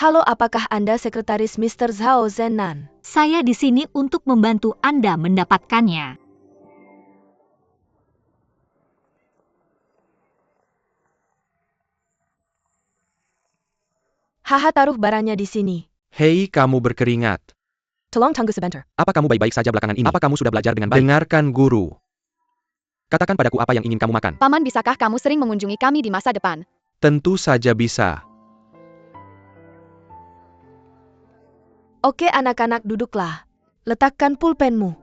Halo, apakah Anda sekretaris Mr. Zhao Zenan? Saya di sini untuk membantu Anda mendapatkannya. Haha, taruh barangnya di sini. Hei, kamu berkeringat. Tolong tunggu sebentar. Apa kamu baik-baik saja belakangan ini? Apa kamu sudah belajar dengan baik? Dengarkan guru. Katakan padaku apa yang ingin kamu makan. Paman, bisakah kamu sering mengunjungi kami di masa depan? Tentu saja bisa. Oke anak-anak, duduklah. Letakkan pulpenmu.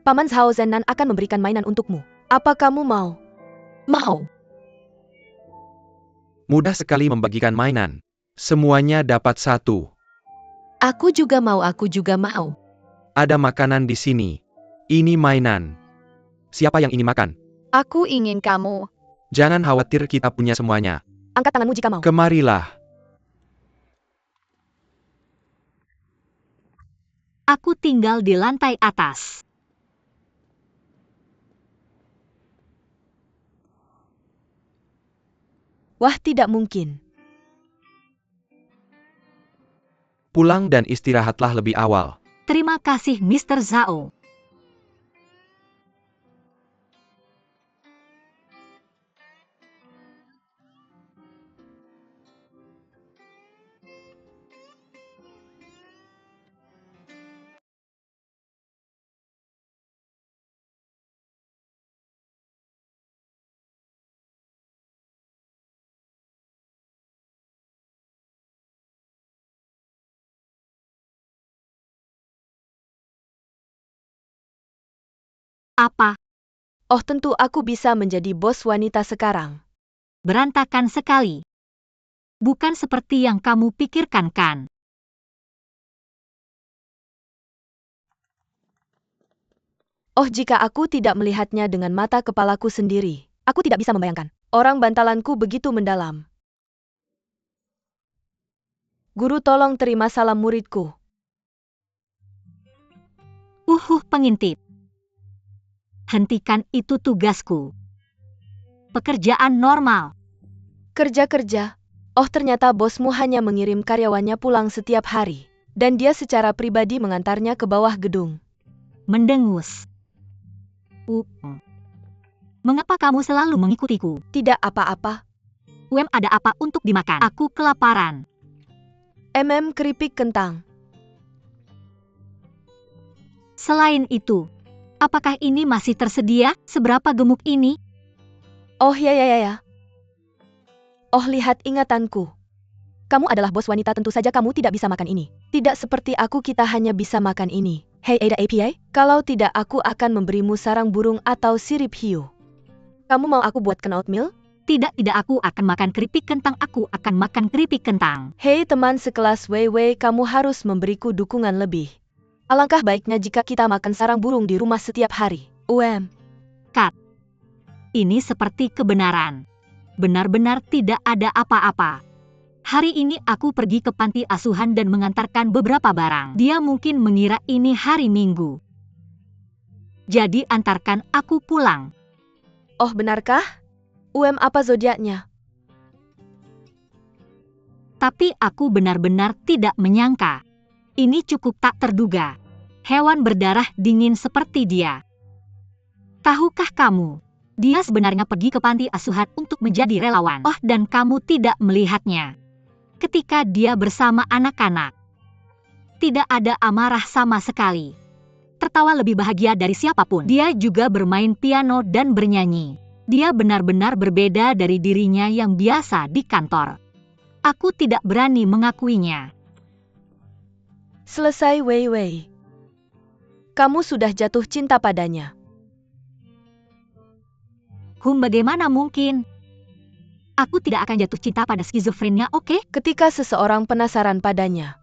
Paman Zhao Zenan akan memberikan mainan untukmu. Apa kamu mau? Mau. Mudah sekali membagikan mainan. Semuanya dapat satu. Aku juga mau. Ada makanan di sini. Ini mainan. Siapa yang ingin makan? Aku ingin kamu. Jangan khawatir, kita punya semuanya. Angkat tanganmu jika mau. Kemarilah. Aku tinggal di lantai atas. Wah, tidak mungkin. Pulang dan istirahatlah lebih awal. Terima kasih, Mr. Zhao. Apa? Oh, tentu aku bisa menjadi bos wanita sekarang. Berantakan sekali. Bukan seperti yang kamu pikirkan, kan? Oh, jika aku tidak melihatnya dengan mata kepalaku sendiri, aku tidak bisa membayangkan. Orang bantalanku begitu mendalam. Guru, tolong terima salam muridku. Pengintip. Hentikan itu, tugasku. Pekerjaan normal. Kerja-kerja. Oh, ternyata bosmu hanya mengirim karyawannya pulang setiap hari. Dan dia secara pribadi mengantarnya ke bawah gedung. Mendengus. Mengapa kamu selalu mengikutiku? Tidak apa-apa. Ada apa untuk dimakan? Aku kelaparan. Keripik kentang. Selain itu, apakah ini masih tersedia? Seberapa gemuk ini? Oh ya. Oh, lihat ingatanku. Kamu adalah bos wanita, tentu saja kamu tidak bisa makan ini. Tidak seperti aku, kita hanya bisa makan ini. Hei Ada API, kalau tidak aku akan memberimu sarang burung atau sirip hiu. Kamu mau aku buatkan oatmeal? Tidak, aku akan makan keripik kentang. Aku akan makan keripik kentang. Hei teman sekelas Wei, kamu harus memberiku dukungan lebih. Alangkah baiknya jika kita makan sarang burung di rumah setiap hari. Kat. Ini seperti kebenaran. Benar-benar tidak ada apa-apa. Hari ini aku pergi ke panti asuhan dan mengantarkan beberapa barang. Dia mungkin mengira ini hari Minggu. Jadi antarkan aku pulang. Oh, benarkah? Apa zodiaknya? Tapi aku benar-benar tidak menyangka. Ini cukup tak terduga. Hewan berdarah dingin seperti dia. Tahukah kamu? Dia sebenarnya pergi ke panti asuhan untuk menjadi relawan. Oh, dan kamu tidak melihatnya. Ketika dia bersama anak-anak, tidak ada amarah sama sekali. Tertawa lebih bahagia dari siapapun. Dia juga bermain piano dan bernyanyi. Dia benar-benar berbeda dari dirinya yang biasa di kantor. Aku tidak berani mengakuinya. Selesai Wei. Kamu sudah jatuh cinta padanya. Bagaimana mungkin? Aku tidak akan jatuh cinta pada skizofrenia, oke? Ketika seseorang penasaran padanya,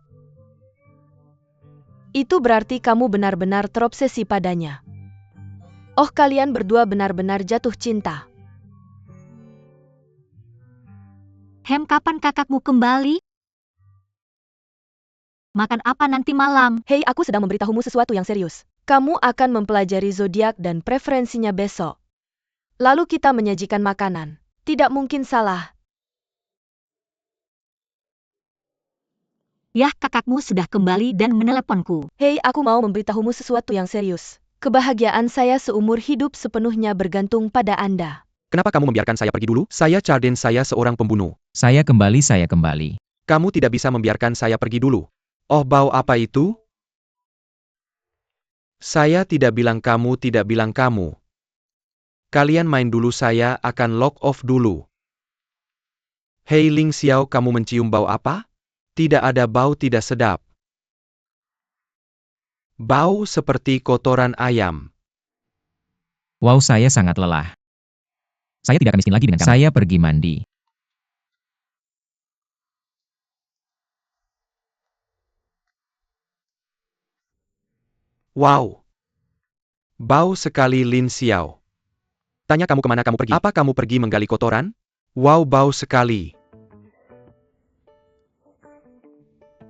itu berarti kamu benar-benar terobsesi padanya. Oh, kalian berdua benar-benar jatuh cinta. Kapan kakakmu kembali? Makan apa nanti malam? Hei, aku sedang memberitahumu sesuatu yang serius. Kamu akan mempelajari zodiak dan preferensinya besok. Lalu kita menyajikan makanan. Tidak mungkin salah. Yah, kakakmu sudah kembali dan meneleponku. Hei, aku mau memberitahumu sesuatu yang serius. Kebahagiaan saya seumur hidup sepenuhnya bergantung pada Anda. Kenapa kamu membiarkan saya pergi dulu? Saya Charden, saya seorang pembunuh. Saya kembali. Kamu tidak bisa membiarkan saya pergi dulu. Oh, bau apa itu? Saya tidak bilang kamu tidak bilang kamu. Kalian main dulu, saya akan lock off dulu. Hei Ling Xiao, kamu mencium bau apa? Tidak ada bau tidak sedap. Bau seperti kotoran ayam. Wow, saya sangat lelah. Saya tidak akan miskin lagi dengan kamu. Saya pergi mandi. Wow. Bau sekali Lin Xiao. Tanya kamu kemana kamu pergi? Apa kamu pergi menggali kotoran? Wow, bau sekali.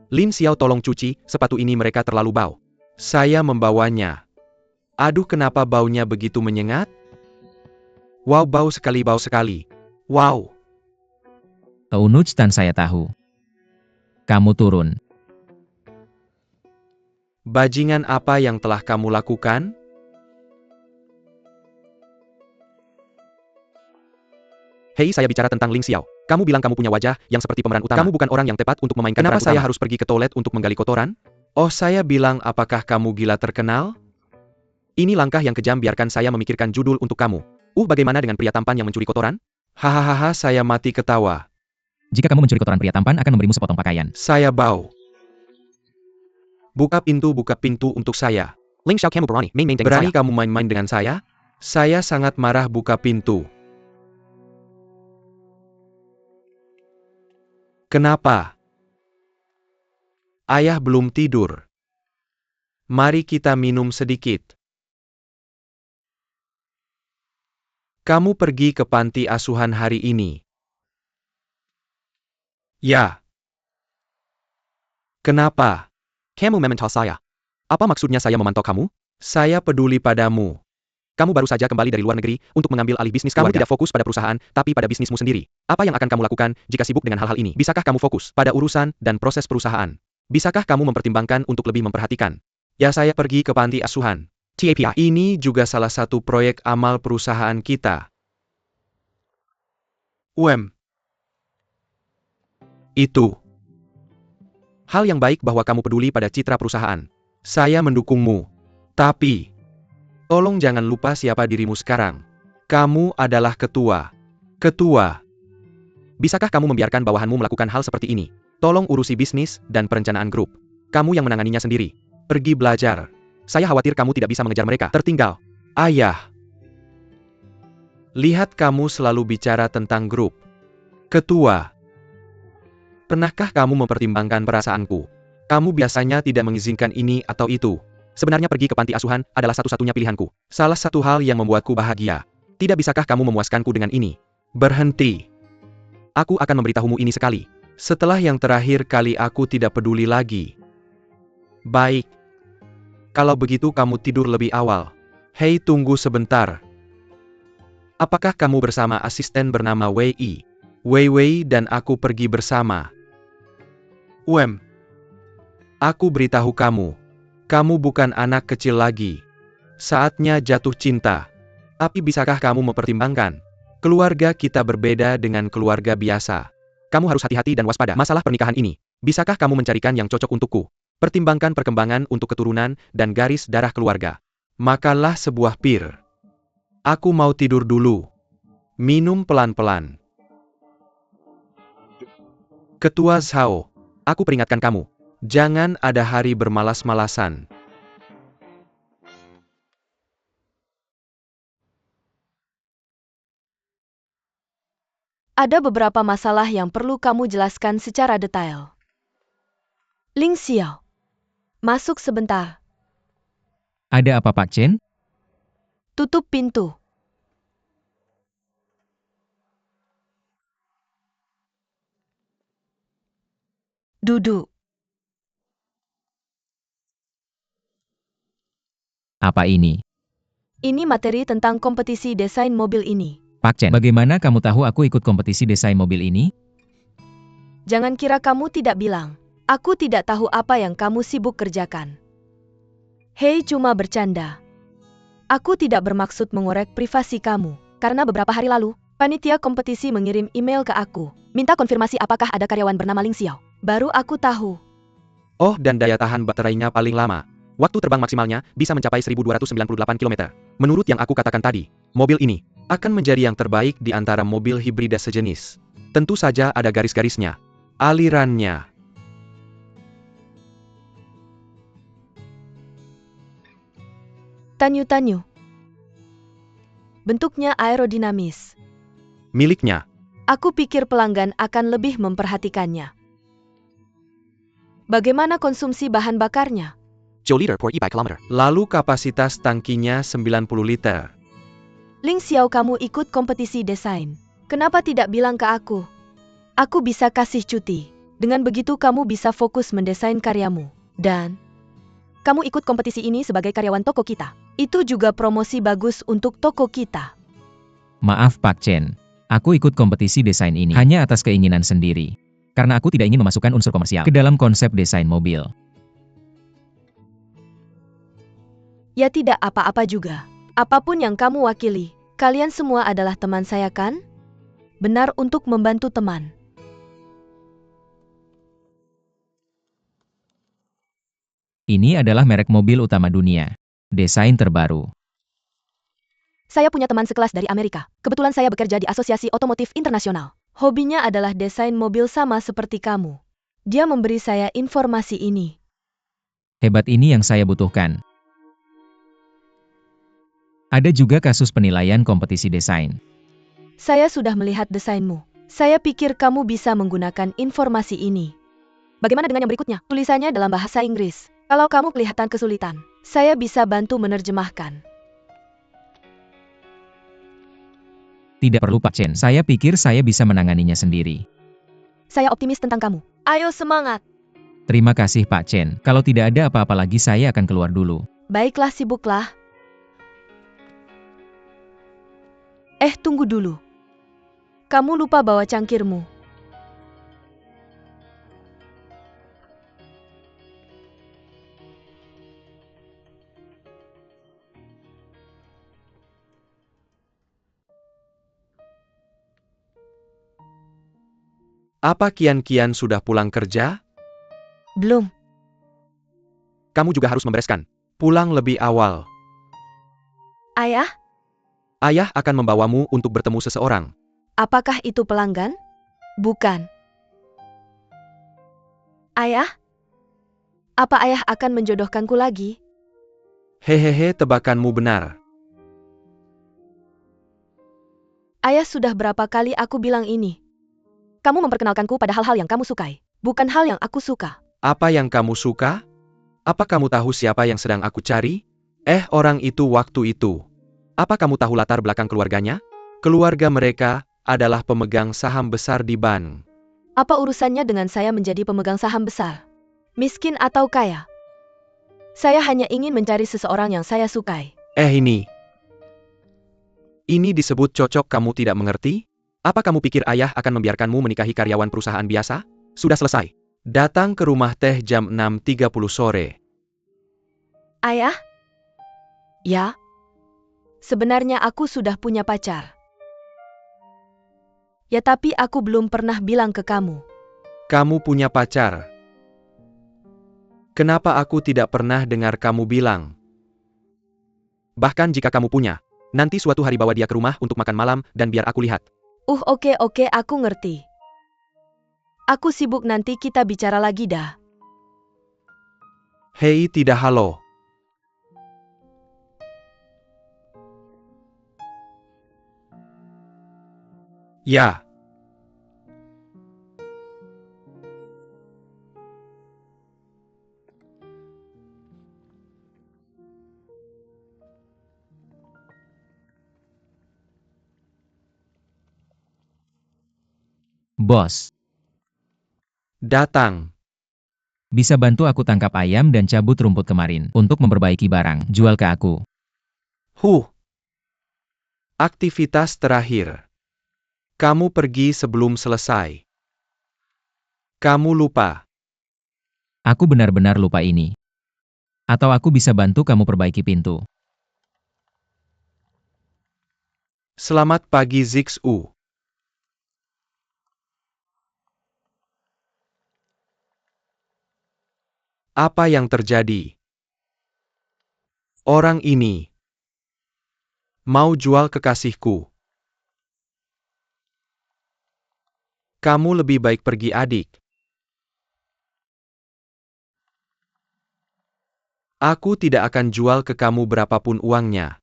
Lin Xiao, tolong cuci, sepatu ini mereka terlalu bau. Saya membawanya. Aduh, kenapa baunya begitu menyengat? Wow, bau sekali, bau sekali. Wow. Tan, saya tahu. Kamu turun. Bajingan apa yang telah kamu lakukan? Hei, saya bicara tentang Ling Xiao. Kamu bilang kamu punya wajah yang seperti pemeran utama. Kamu bukan orang yang tepat untuk memainkan peran utama. Kenapa saya harus pergi ke toilet untuk menggali kotoran? Oh, saya bilang, apakah kamu gila terkenal? Ini langkah yang kejam, biarkan saya memikirkan judul untuk kamu. Bagaimana dengan pria tampan yang mencuri kotoran? Hahaha, saya mati ketawa. Jika kamu mencuri kotoran pria tampan, akan memberimu sepotong pakaian. Saya bau. Buka pintu untuk saya. Ling Xiao, kamu berani main-main dengan Berani saya? kamu main-main dengan saya? Saya sangat marah, buka pintu. Kenapa? Ayah belum tidur. Mari kita minum sedikit. Kamu pergi ke panti asuhan hari ini? Ya. Kenapa? Kamu memantau saya. Apa maksudnya saya memantau kamu? Saya peduli padamu. Kamu baru saja kembali dari luar negeri untuk mengambil alih bisnis keluarga. Kamu tidak fokus pada perusahaan, tapi pada bisnismu sendiri. Apa yang akan kamu lakukan jika sibuk dengan hal-hal ini? Bisakah kamu fokus pada urusan dan proses perusahaan? Bisakah kamu mempertimbangkan untuk lebih memperhatikan? Ya, saya pergi ke panti asuhan. TAPI. Ini juga salah satu proyek amal perusahaan kita. Itu hal yang baik bahwa kamu peduli pada citra perusahaan. Saya mendukungmu. Tapi tolong jangan lupa siapa dirimu sekarang. Kamu adalah ketua. Ketua. Bisakah kamu membiarkan bawahanmu melakukan hal seperti ini? Tolong urusi bisnis dan perencanaan grup. Kamu yang menanganinya sendiri. Pergi belajar. Saya khawatir kamu tidak bisa mengejar mereka. Tertinggal. Ayah. Lihat, kamu selalu bicara tentang grup. Ketua. Pernahkah kamu mempertimbangkan perasaanku? Kamu biasanya tidak mengizinkan ini atau itu. Sebenarnya pergi ke panti asuhan adalah satu-satunya pilihanku. Salah satu hal yang membuatku bahagia. Tidak bisakah kamu memuaskanku dengan ini? Berhenti. Aku akan memberitahumu ini sekali. Setelah yang terakhir kali, aku tidak peduli lagi. Baik. Kalau begitu kamu tidur lebih awal. Hei, tunggu sebentar. Apakah kamu bersama asisten bernama Wei? Wei dan aku pergi bersama. Aku beritahu kamu. Kamu bukan anak kecil lagi. Saatnya jatuh cinta. Tapi bisakah kamu mempertimbangkan? Keluarga kita berbeda dengan keluarga biasa. Kamu harus hati-hati dan waspada masalah pernikahan ini. Bisakah kamu mencarikan yang cocok untukku? Pertimbangkan perkembangan untuk keturunan dan garis darah keluarga. Makanlah sebuah pir. Aku mau tidur dulu. Minum pelan-pelan. Ketua Zhao, aku peringatkan kamu. Jangan ada hari bermalas-malasan. Ada beberapa masalah yang perlu kamu jelaskan secara detail. Ling Xiao, masuk sebentar. Ada apa, Pak Chen? Tutup pintu. Duduk. Apa ini? Ini materi tentang kompetisi desain mobil ini. Pak Chen, bagaimana kamu tahu aku ikut kompetisi desain mobil ini? Jangan kira kamu tidak bilang. Aku tidak tahu apa yang kamu sibuk kerjakan. Hei, cuma bercanda. Aku tidak bermaksud mengorek privasi kamu, karena beberapa hari lalu, panitia kompetisi mengirim email ke aku, minta konfirmasi apakah ada karyawan bernama Ling Xiao. Baru aku tahu. Oh, dan daya tahan baterainya paling lama. Waktu terbang maksimalnya bisa mencapai 1298 km. Menurut yang aku katakan tadi, mobil ini akan menjadi yang terbaik di antara mobil hibrida sejenis. Tentu saja ada garis-garisnya, alirannya. Tanyu-tanyu. Bentuknya aerodinamis. Miliknya. Aku pikir pelanggan akan lebih memperhatikannya. Bagaimana konsumsi bahan bakarnya? 9 liter per e-bike kilometer. Lalu kapasitas tangkinya 90 liter. Ling Xiao, kamu ikut kompetisi desain. Kenapa tidak bilang ke aku? Aku bisa kasih cuti. Dengan begitu kamu bisa fokus mendesain karyamu. Dan kamu ikut kompetisi ini sebagai karyawan toko kita. Itu juga promosi bagus untuk toko kita. Maaf Pak Chen, aku ikut kompetisi desain ini hanya atas keinginan sendiri. Karena aku tidak ingin memasukkan unsur komersial ke dalam konsep desain mobil. Ya tidak apa-apa juga. Apapun yang kamu wakili, kalian semua adalah teman saya kan? Benar untuk membantu teman. Ini adalah merek mobil utama dunia. Desain terbaru. Saya punya teman sekelas dari Amerika. Kebetulan saya bekerja di Asosiasi Otomotif Internasional. Hobinya adalah desain mobil sama seperti kamu. Dia memberi saya informasi ini. Hebat, ini yang saya butuhkan. Ada juga kasus penilaian kompetisi desain. Saya sudah melihat desainmu. Saya pikir kamu bisa menggunakan informasi ini. Bagaimana dengan yang berikutnya? Tulisannya dalam bahasa Inggris. Kalau kamu kelihatan kesulitan, saya bisa bantu menerjemahkan. Tidak perlu Pak Chen, saya pikir saya bisa menanganinya sendiri. Saya optimis tentang kamu. Ayo semangat. Terima kasih Pak Chen, kalau tidak ada apa-apa lagi saya akan keluar dulu. Baiklah, sibuklah. Tunggu dulu. Kamu lupa bawa cangkirmu. Apa Kian-Kian sudah pulang kerja? Belum. Kamu juga harus membereskan. Pulang lebih awal. Ayah, Ayah akan membawamu untuk bertemu seseorang. apakah itu pelanggan? Bukan. Ayah? Apa ayah akan menjodohkanku lagi? Hehehe, tebakanmu benar. Ayah, sudah berapa kali aku bilang ini? Kamu memperkenalkanku pada hal-hal yang kamu sukai, bukan hal yang aku suka. Apa yang kamu suka? Apa kamu tahu siapa yang sedang aku cari? Orang itu waktu itu. Apa kamu tahu latar belakang keluarganya? Keluarga mereka adalah pemegang saham besar di bank. Apa urusannya dengan saya menjadi pemegang saham besar? Miskin atau kaya? Saya hanya ingin mencari seseorang yang saya sukai. Ini. Ini disebut cocok, kamu tidak mengerti? Apa kamu pikir ayah akan membiarkanmu menikahi karyawan perusahaan biasa? Sudah selesai. Datang ke rumah teh jam 6.30 sore. Ayah? Ya? Sebenarnya aku sudah punya pacar. Ya, tapi aku belum pernah bilang ke kamu. Kamu punya pacar? Kenapa aku tidak pernah dengar kamu bilang? Bahkan jika kamu punya, nanti suatu hari bawa dia ke rumah untuk makan malam dan biar aku lihat. Oke, aku ngerti. Aku sibuk, nanti kita bicara lagi dah. Hei, tidak, halo. Ya. Bos, Datang. bisa bantu aku tangkap ayam dan cabut rumput kemarin untuk memperbaiki barang, jual ke aku. Aktivitas terakhir. Kamu pergi sebelum selesai. Kamu lupa. Aku benar-benar lupa ini. Atau aku bisa bantu kamu perbaiki pintu. Selamat pagi Zixu. Apa yang terjadi? Orang ini mau jual kekasihku. Kamu lebih baik pergi, adik. Aku tidak akan jual ke kamu berapapun uangnya.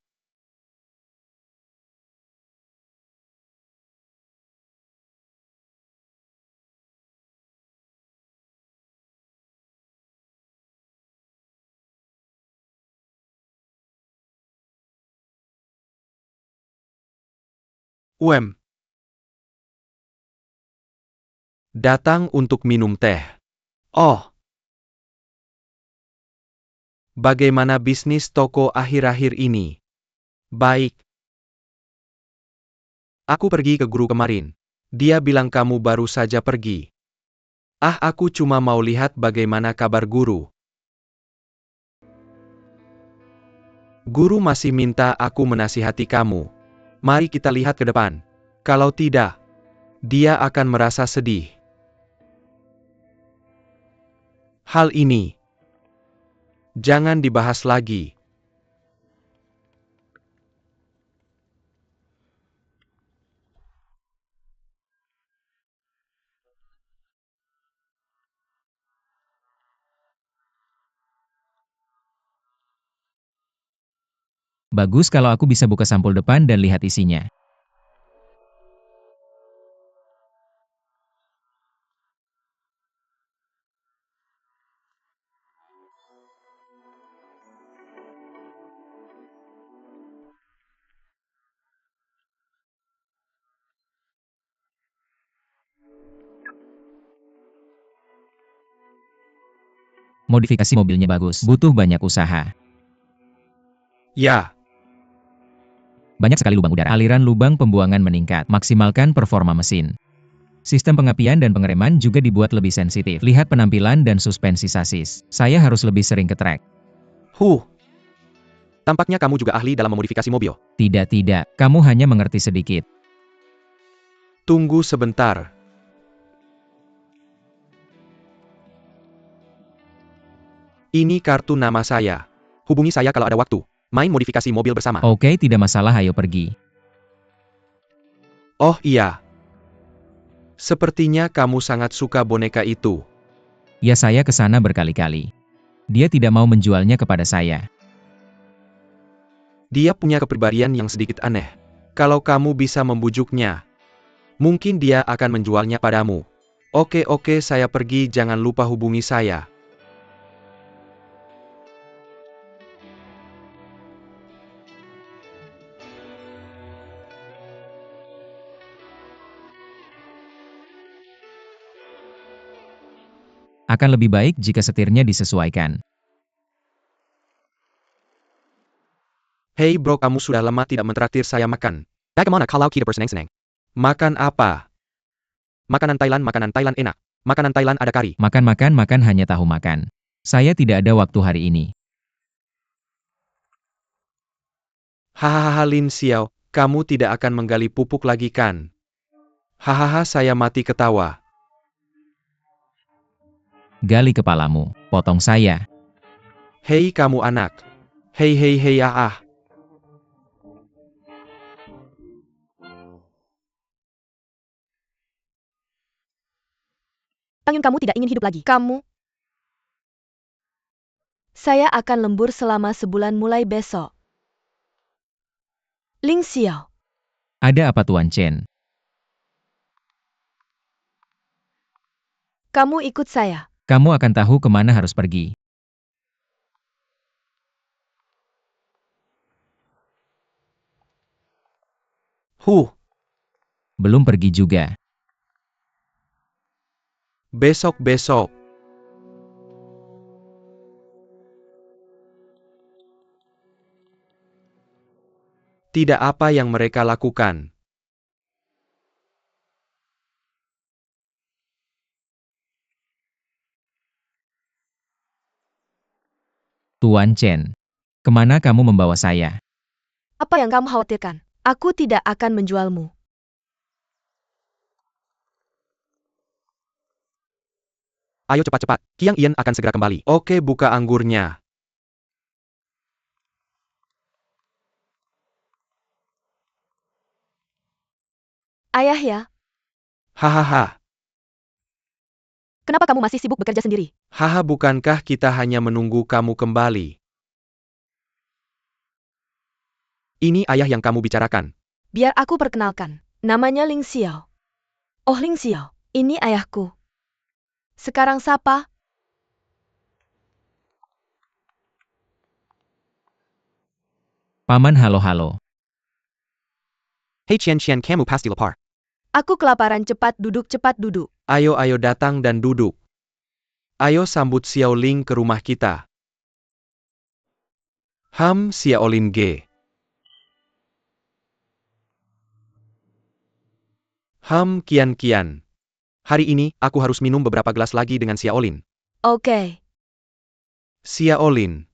Datang untuk minum teh. Oh, bagaimana bisnis toko akhir-akhir ini? Baik. Aku pergi ke guru kemarin. Dia bilang kamu baru saja pergi. Aku cuma mau lihat bagaimana kabar guru. Guru masih minta aku menasihati kamu. Mari kita lihat ke depan. Kalau tidak, dia akan merasa sedih. Hal ini jangan dibahas lagi. Bagus kalau aku bisa buka sampul depan dan lihat isinya. Modifikasi mobilnya bagus, butuh banyak usaha. Ya, Banyak sekali lubang udara. Aliran lubang pembuangan meningkat. Maksimalkan performa mesin. Sistem pengapian dan pengereman juga dibuat lebih sensitif. Lihat penampilan dan suspensi sasis. Saya harus lebih sering ke trek. Tampaknya kamu juga ahli dalam memodifikasi mobil. Tidak, kamu hanya mengerti sedikit. Tunggu sebentar. Ini kartu nama saya. Hubungi saya kalau ada waktu. Main modifikasi mobil bersama. Oke, tidak masalah, ayo pergi. Oh iya. Sepertinya kamu sangat suka boneka itu. Ya, saya ke sana berkali-kali. Dia tidak mau menjualnya kepada saya. Dia punya kepribadian yang sedikit aneh. Kalau kamu bisa membujuknya, mungkin dia akan menjualnya padamu. Oke, saya pergi, jangan lupa hubungi saya. Akan lebih baik jika setirnya disesuaikan. Hei bro, kamu sudah lama tidak mentraktir saya makan. Bagaimana kalau kita bersenang-senang? Makan apa? Makanan Thailand enak. Makanan Thailand ada kari. Makan hanya tahu makan. Saya tidak ada waktu hari ini. Hahaha Lin Xiao, kamu tidak akan menggali pupuk lagi kan? Hahaha, saya mati ketawa. Gali kepalamu, potong saya. Hei kamu anak. Hei ah. Angin, kamu tidak ingin hidup lagi. Kamu. Saya akan lembur selama sebulan mulai besok. Ling Xiao. Ada apa Tuan Chen? Kamu ikut saya. Kamu akan tahu kemana harus pergi. Belum pergi juga. Besok. Tidak apa yang mereka lakukan. Tuan Chen. Kemana kamu membawa saya? Apa yang kamu khawatirkan? Aku tidak akan menjualmu. Ayo cepat-cepat, Qiang Ian akan segera kembali. Oke, buka anggurnya. Ayah ya, Hahaha. kenapa kamu masih sibuk bekerja sendiri? Haha, bukankah kita hanya menunggu kamu kembali? Ini ayah yang kamu bicarakan. Biar aku perkenalkan. Namanya Ling Xiao. Oh Ling Xiao, ini ayahku. Sekarang sapa? Paman halo-halo. Hei Qian Qian, kamu pasti lapar. Aku kelaparan, cepat duduk, cepat duduk. Ayo datang dan duduk. Ayo sambut Xiao Ling ke rumah kita. Xiao Lin Ge. Kian Kian. Hari ini, aku harus minum beberapa gelas lagi dengan Xiao Lin. Oke. Xiao Lin.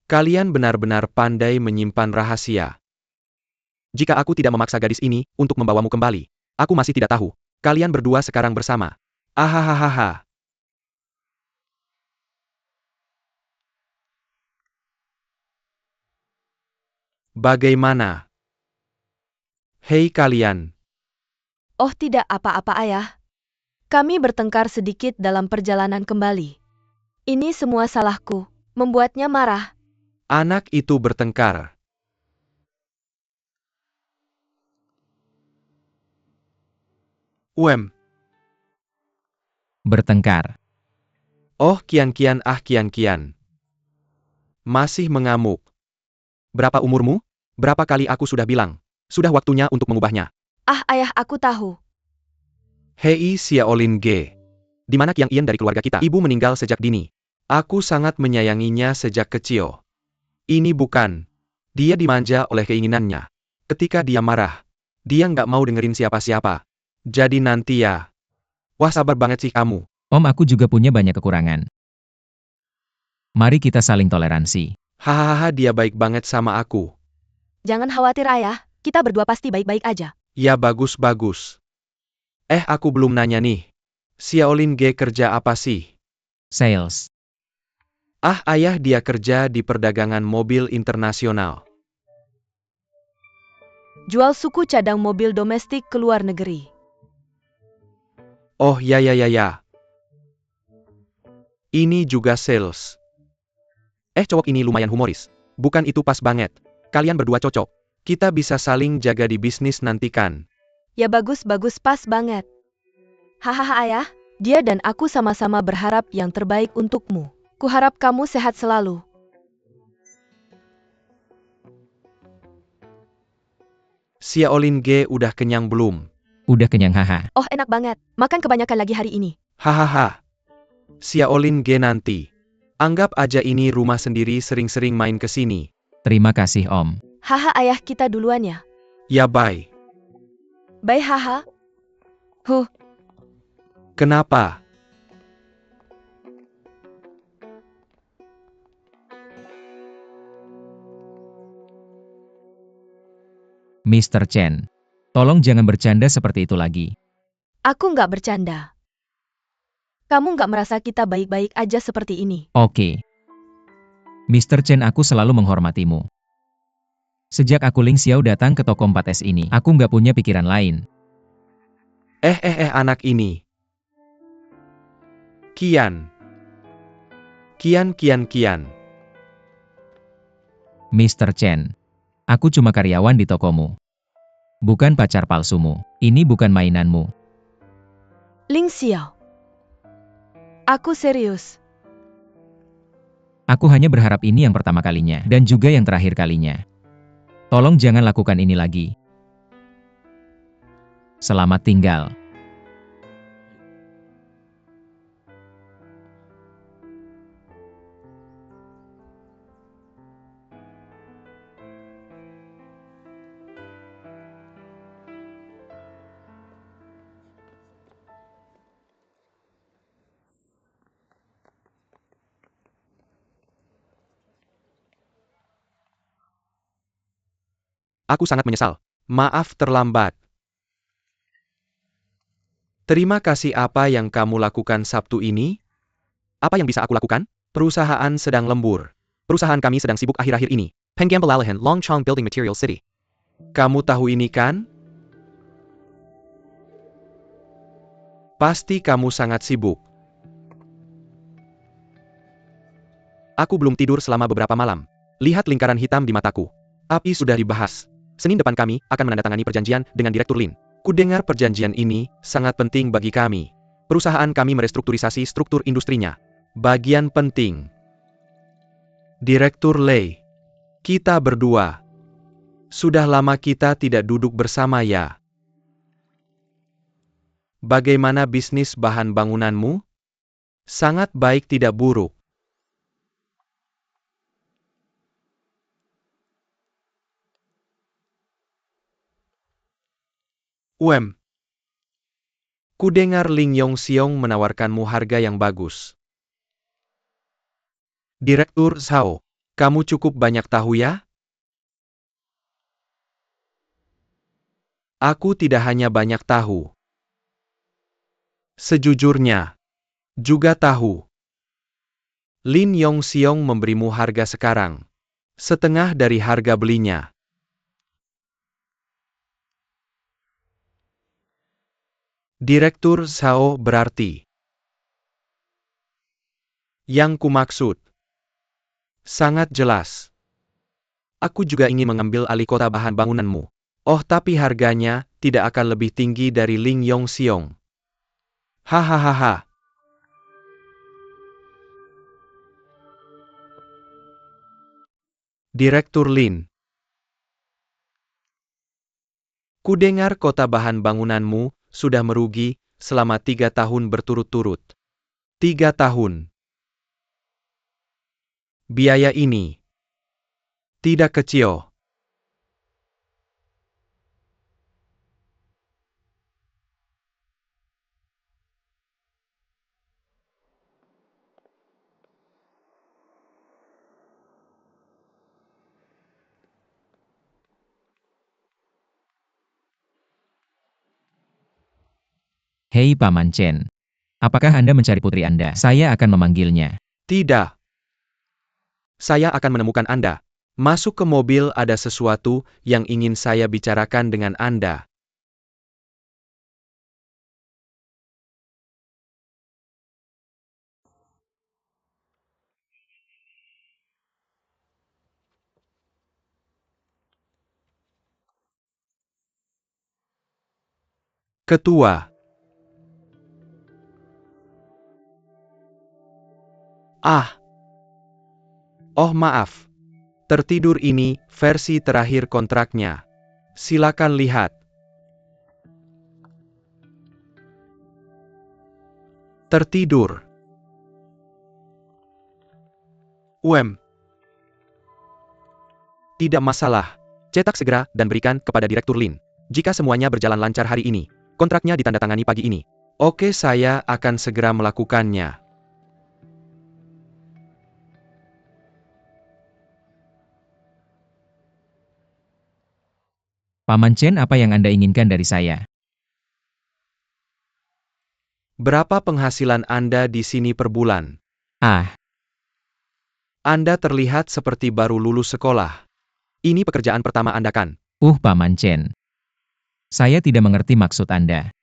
Kalian benar-benar pandai menyimpan rahasia. Jika aku tidak memaksa gadis ini untuk membawamu kembali, aku masih tidak tahu. Kalian berdua sekarang bersama. Ahahaha. Bagaimana? Hei kalian. Oh tidak apa-apa ayah. Kami bertengkar sedikit dalam perjalanan kembali. Ini semua salahku, membuatnya marah. Anak itu bertengkar. Bertengkar. Oh Kian Kian, Kian Kian. Masih mengamuk. Berapa umurmu? Berapa kali aku sudah bilang? Sudah waktunya untuk mengubahnya. Ah ayah, aku tahu. Hei Xiao Lin Ge. Di mana Qiang Ian dari keluarga kita? Ibu meninggal sejak dini. Aku sangat menyayanginya sejak kecil. Ini bukan. Dia dimanja oleh keinginannya. Ketika dia marah, dia nggak mau dengerin siapa-siapa. Jadi nanti ya. Wah sabar banget sih kamu. Om, aku juga punya banyak kekurangan. Mari kita saling toleransi. Hahaha, dia baik banget sama aku. Jangan khawatir ayah, kita berdua pasti baik-baik aja. Ya bagus-bagus. Aku belum nanya nih. Xiao Lin Ge kerja apa sih? Sales. Ayah dia kerja di perdagangan mobil internasional. Jual suku cadang mobil domestik ke luar negeri. Oh ya. Ini juga sales. Cowok ini lumayan humoris. Bukan itu pas banget. Kalian berdua cocok. Kita bisa saling jaga di bisnis nanti kan. Ya bagus-bagus, pas banget. Hahaha ayah, dia dan aku sama-sama berharap yang terbaik untukmu. Kuharap kamu sehat selalu. Xiao Lin Ge udah kenyang belum? Udah kenyang haha. Oh enak banget, makan kebanyakan lagi hari ini. Hahaha. Xiao Lin Ge nanti. Anggap aja ini rumah sendiri, sering-sering main ke sini. Terima kasih Om. Haha ayah, kita duluan ya. Ya bye. Bye haha. Kenapa? Mr. Chen. Tolong jangan bercanda seperti itu lagi. Aku nggak bercanda. Kamu nggak merasa kita baik-baik aja seperti ini? Oke. Mr. Chen, aku selalu menghormatimu. Sejak aku Ling Xiao datang ke toko 4S ini, aku nggak punya pikiran lain. Anak ini. Kian. Mr. Chen. Aku cuma karyawan di tokomu. Bukan pacar palsumu. Ini bukan mainanmu. Ling Xiao. Aku serius. Aku hanya berharap ini yang pertama kalinya, dan juga yang terakhir kalinya. Tolong jangan lakukan ini lagi. Selamat tinggal. Aku sangat menyesal. Maaf terlambat. Terima kasih. Apa yang kamu lakukan Sabtu ini? Apa yang bisa aku lakukan? Perusahaan sedang lembur. Perusahaan kami sedang sibuk akhir-akhir ini. Penggam Pelalahan Longchong Building Material City. Kamu tahu ini kan? Pasti kamu sangat sibuk. Aku belum tidur selama beberapa malam. Lihat lingkaran hitam di mataku. Api sudah dibahas. Senin depan kami akan menandatangani perjanjian dengan Direktur Lin. Kudengar perjanjian ini sangat penting bagi kami. Perusahaan kami merestrukturisasi struktur industrinya. Bagian penting. Direktur Lei. Kita berdua. Sudah lama kita tidak duduk bersama ya. Bagaimana bisnis bahan bangunanmu? Sangat baik, tidak buruk. Kudengar Ling Yongxiong menawarkanmu harga yang bagus. Direktur Zhao, kamu cukup banyak tahu ya? Aku tidak hanya banyak tahu. Sejujurnya, juga tahu. Lin Yongxiong memberimu harga sekarang. Setengah dari harga belinya. Direktur Zhao berarti. Yang kumaksud. Sangat jelas. Aku juga ingin mengambil alih kota bahan bangunanmu. Oh, tapi harganya tidak akan lebih tinggi dari Ling Yongxiong. Hahaha. Direktur Lin. Kudengar kota bahan bangunanmu sudah merugi selama 3 tahun berturut-turut. 3 tahun. Biaya ini tidak kecil. Hei Paman Chen. Apakah Anda mencari putri Anda? Saya akan memanggilnya. Tidak. Saya akan menemukan Anda. Masuk ke mobil, ada sesuatu yang ingin saya bicarakan dengan Anda. Ketua. Oh maaf. Tertidur ini versi terakhir kontraknya. Silakan lihat. Tertidur. Tidak masalah. Cetak segera dan berikan kepada Direktur Lin. Jika semuanya berjalan lancar hari ini, kontraknya ditandatangani pagi ini. Oke, saya akan segera melakukannya. Paman Chen, apa yang Anda inginkan dari saya? Berapa penghasilan Anda di sini per bulan? Anda terlihat seperti baru lulus sekolah. Ini pekerjaan pertama Anda kan? Paman Chen. Saya tidak mengerti maksud Anda.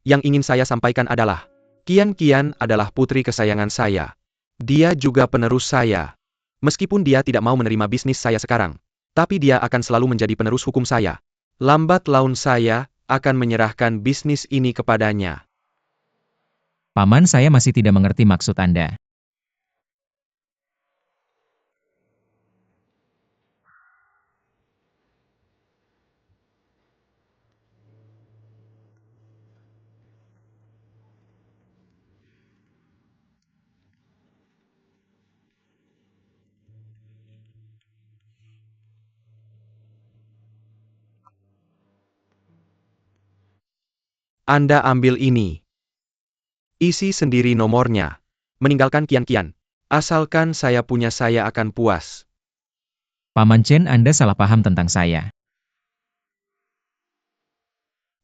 Yang ingin saya sampaikan adalah, Qian adalah putri kesayangan saya. Dia juga penerus saya. Meskipun dia tidak mau menerima bisnis saya sekarang, tapi dia akan selalu menjadi penerus hukum saya. Lambat laun saya akan menyerahkan bisnis ini kepadanya. Paman, saya masih tidak mengerti maksud Anda. Anda ambil ini. Isi sendiri nomornya. Meninggalkan Qian. Asalkan saya akan puas. Paman Chen, Anda salah paham tentang saya.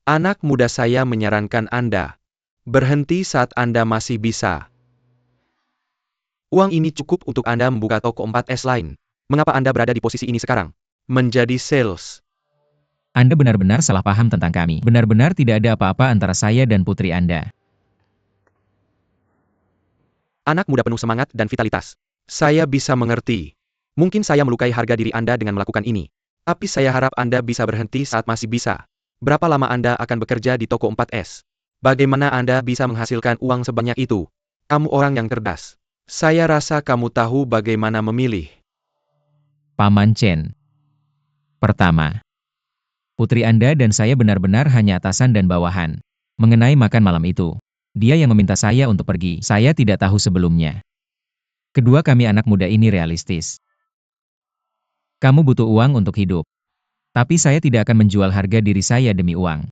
Anak muda saya menyarankan Anda. Berhenti saat Anda masih bisa. Uang ini cukup untuk Anda membuka toko 4S lain. Mengapa Anda berada di posisi ini sekarang? Menjadi sales. Anda benar-benar salah paham tentang kami. Benar-benar tidak ada apa-apa antara saya dan putri Anda. Anak muda penuh semangat dan vitalitas. Saya bisa mengerti. Mungkin saya melukai harga diri Anda dengan melakukan ini. Tapi saya harap Anda bisa berhenti saat masih bisa. Berapa lama Anda akan bekerja di toko 4S? Bagaimana Anda bisa menghasilkan uang sebanyak itu? Kamu orang yang cerdas. Saya rasa kamu tahu bagaimana memilih. Paman Chen. Pertama, putri Anda dan saya benar-benar hanya atasan dan bawahan. Mengenai makan malam itu, dia yang meminta saya untuk pergi. Saya tidak tahu sebelumnya. Kedua, kami anak muda ini realistis. Kamu butuh uang untuk hidup. Tapi saya tidak akan menjual harga diri saya demi uang.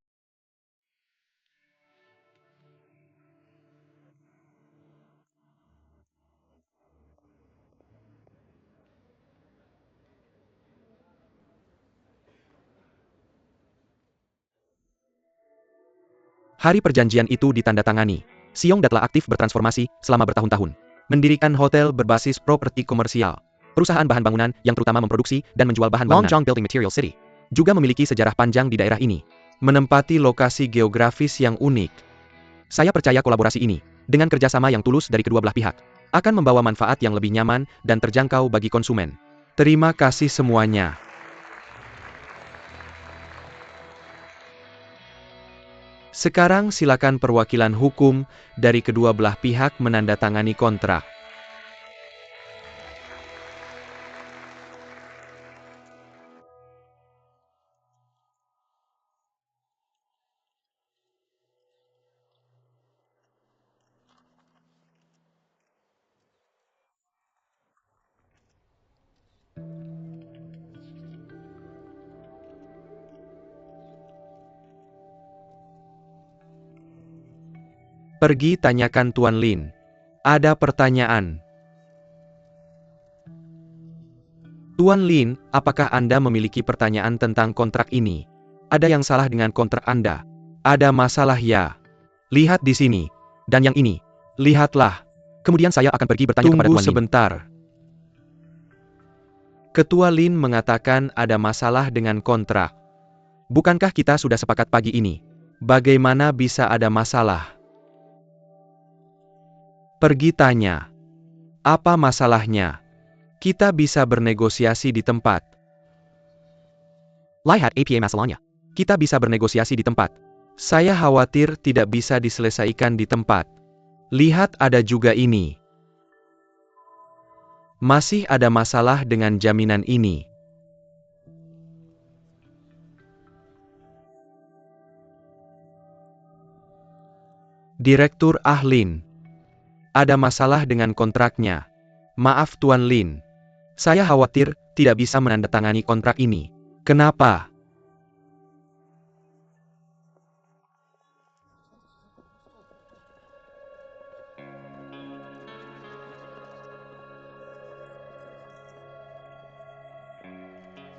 Hari perjanjian itu ditandatangani. Xiong telah aktif bertransformasi selama bertahun-tahun. Mendirikan hotel berbasis properti komersial. Perusahaan bahan bangunan yang terutama memproduksi dan menjual bahan bangunan. Longchong Building Material City. Juga memiliki sejarah panjang di daerah ini. Menempati lokasi geografis yang unik. Saya percaya kolaborasi ini, dengan kerjasama yang tulus dari kedua belah pihak, akan membawa manfaat yang lebih nyaman dan terjangkau bagi konsumen. Terima kasih semuanya. Sekarang silakan perwakilan hukum dari kedua belah pihak menandatangani kontrak. Pergi tanyakan Tuan Lin. Ada pertanyaan. Tuan Lin, apakah Anda memiliki pertanyaan tentang kontrak ini? Ada yang salah dengan kontrak Anda? Ada masalah ya? Lihat di sini. Dan yang ini. Lihatlah. Kemudian saya akan pergi bertanya kepada Tuan Lin. Tunggu sebentar. Ketua Lin mengatakan ada masalah dengan kontrak. Bukankah kita sudah sepakat pagi ini? Bagaimana bisa ada masalah? Pergi tanya. Apa masalahnya? Kita bisa bernegosiasi di tempat. Lihat APA masalahnya. Kita bisa bernegosiasi di tempat. Saya khawatir tidak bisa diselesaikan di tempat. Lihat ada juga ini. Masih ada masalah dengan jaminan ini. Direktur Ahlin. Ada masalah dengan kontraknya. Maaf Tuan Lin. Saya khawatir tidak bisa menandatangani kontrak ini. Kenapa?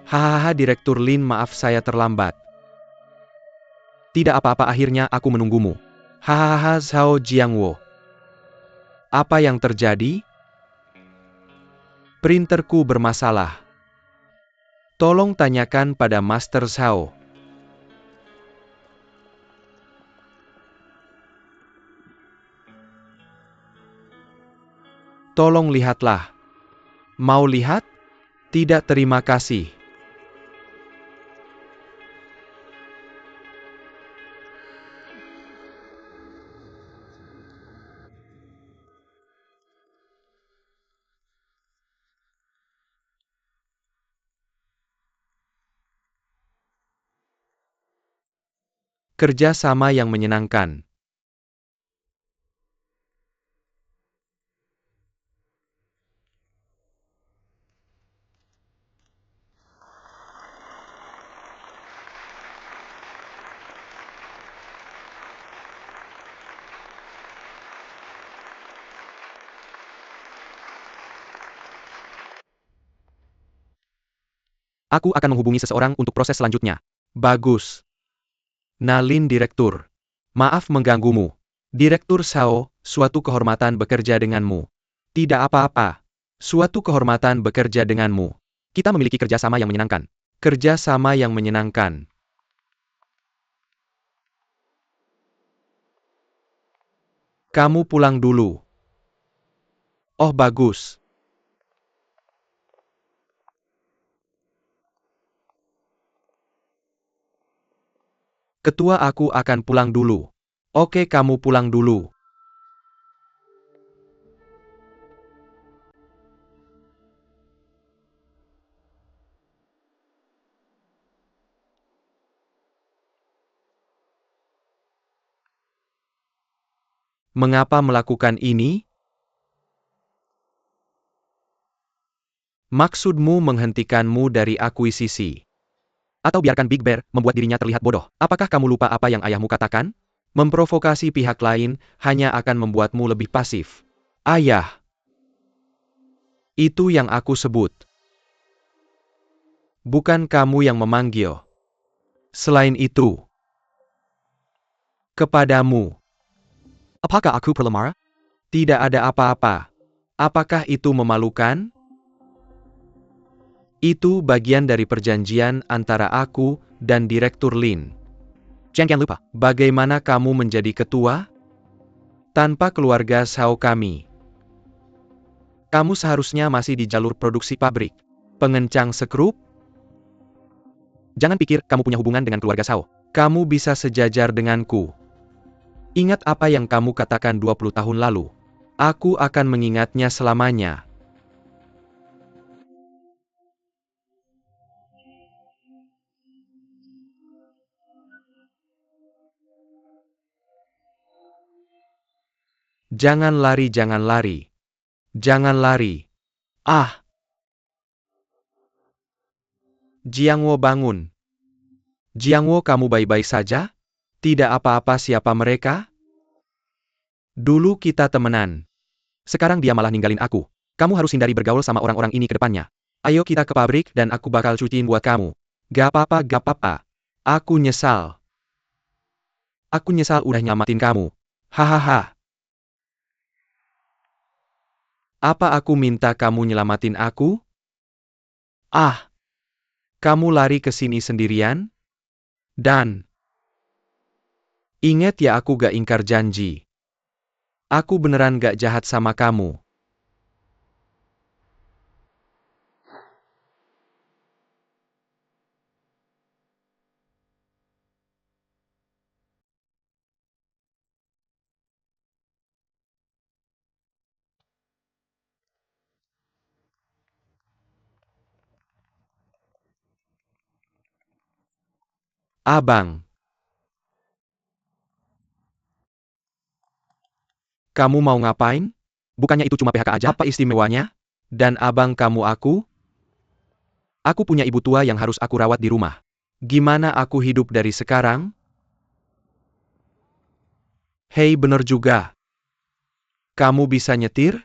Hahaha Direktur Lin, maaf saya terlambat. Tidak apa-apa, akhirnya aku menunggumu. Hahaha Zhao Jiangwo. Apa yang terjadi? Printerku bermasalah. Tolong tanyakan pada Master Zhao. Tolong lihatlah. Mau lihat? Tidak, terima kasih. Kerja sama yang menyenangkan. Aku akan menghubungi seseorang untuk proses selanjutnya. Bagus. Nalin Direktur. Maaf mengganggumu. Direktur Sao, suatu kehormatan bekerja denganmu. Tidak apa-apa. Suatu kehormatan bekerja denganmu. Kita memiliki kerjasama yang menyenangkan. Kerjasama yang menyenangkan. Kamu pulang dulu. Oh bagus. Ketua, aku akan pulang dulu. Oke, kamu pulang dulu. Mengapa melakukan ini? Maksudmu menghentikanmu dari akuisisi? Atau biarkan Big Bear membuat dirinya terlihat bodoh? Apakah kamu lupa apa yang ayahmu katakan? Memprovokasi pihak lain hanya akan membuatmu lebih pasif. Ayah. Itu yang aku sebut. Bukan kamu yang memanggil. Selain itu, kepadamu. Apakah aku perlu marah? Tidak ada apa-apa. Apakah itu memalukan? Itu bagian dari perjanjian antara aku dan Direktur Lin. Jangan lupa, bagaimana kamu menjadi ketua? Tanpa keluarga Sao kami. Kamu seharusnya masih di jalur produksi pabrik. Pengencang sekrup? Jangan pikir kamu punya hubungan dengan keluarga Sao. Kamu bisa sejajar denganku. Ingat apa yang kamu katakan 20 tahun lalu. Aku akan mengingatnya selamanya. Jangan lari, jangan lari. Jangan lari. Ah! Jiangwo bangun. Jiangwo, kamu baik-baik saja? Tidak apa-apa. Siapa mereka? Dulu kita temenan. Sekarang dia malah ninggalin aku. Kamu harus hindari bergaul sama orang-orang ini ke depannya. Ayo kita ke pabrik dan aku bakal cuciin buat kamu. Gak apa-apa, gak apa-apa. Aku nyesal. Aku nyesal udah nyamatin kamu. Hahaha. Apa aku minta kamu nyelamatin aku? Ah! Kamu lari ke sini sendirian? Dan ingat ya, aku gak ingkar janji. Aku beneran gak jahat sama kamu. Abang. Kamu mau ngapain? Bukannya itu cuma PHK aja? Apa istimewanya? Dan abang kamu aku? Aku punya ibu tua yang harus aku rawat di rumah. Gimana aku hidup dari sekarang? Hei, bener juga. Kamu bisa nyetir?